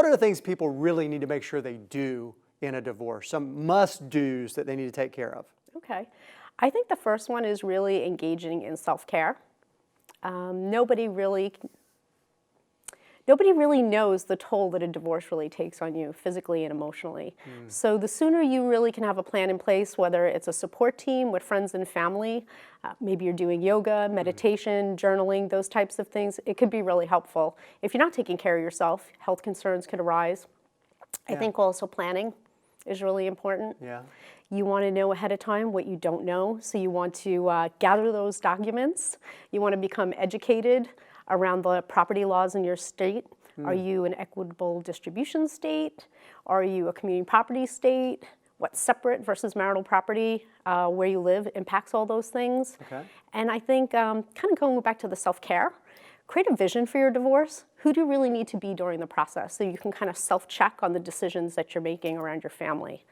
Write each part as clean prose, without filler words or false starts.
what are the things people really need to make sure they do in a divorce? Some must-dos that they need to take care of. Okay. I think the first one is really engaging in self-care. Nobody really knows the toll that a divorce really takes on you physically and emotionally. So the sooner you really can have a plan in place, whether it's a support team with friends and family, maybe you're doing yoga, meditation, journaling, those types of things, it could be really helpful. If you're not taking care of yourself, health concerns could arise. I think also planning is really important. Yeah. You want to know ahead of time what you don't know, so you want to gather those documents. You want to become educated around the property laws in your state. Are you an equitable distribution state? Are you a community property state? What's separate versus marital property, where you live impacts all those things. Okay. And I think kind of going back to the self-care, create a vision for your divorce. Who do you really need to be during the process so you can kind of self-check on the decisions that you're making around your family.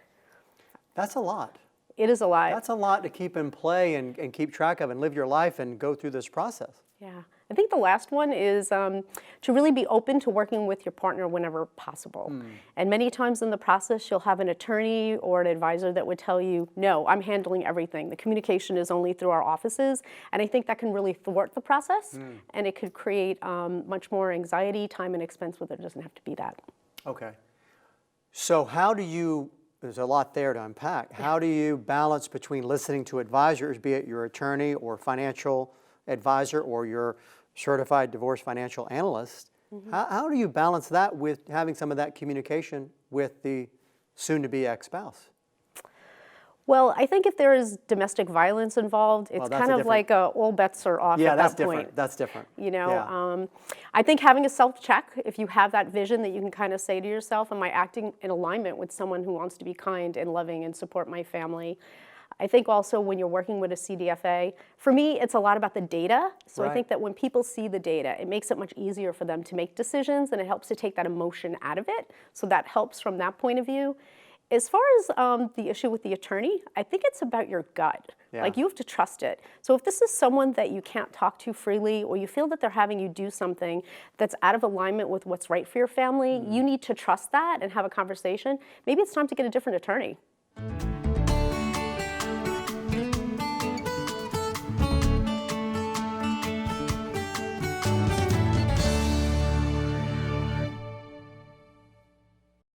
That's a lot. It is a lot. That's a lot to keep in play and keep track of and live your life and go through this process. Yeah. I think the last one is to really be open to working with your partner whenever possible. And many times in the process, you'll have an attorney or an advisor that would tell you, no, I'm handling everything. The communication is only through our offices. And I think that can really thwart the process, and it could create much more anxiety, time, and expense where there doesn't have to be that. Okay. So how do you, there's a lot there to unpack, how do you balance between listening to advisors, be it your attorney or financial advisor or your Certified Divorce Financial Analyst, how do you balance that with having some of that communication with the soon-to-be ex-spouse? Well, I think if there is domestic violence involved, it's kind of like all bets are off at that point. That's different. You know, I think having a self-check, if you have that vision that you can kind of say to yourself, am I acting in alignment with someone who wants to be kind and loving and support my family? I think also when you're working with a CDFA, for me, it's a lot about the data. So I think that when people see the data, it makes it much easier for them to make decisions, and it helps to take that emotion out of it. So that helps from that point of view. As far as the issue with the attorney, I think it's about your gut. Like, you have to trust it. So if this is someone that you can't talk to freely, or you feel that they're having you do something that's out of alignment with what's right for your family, you need to trust that and have a conversation. Maybe it's time to get a different attorney.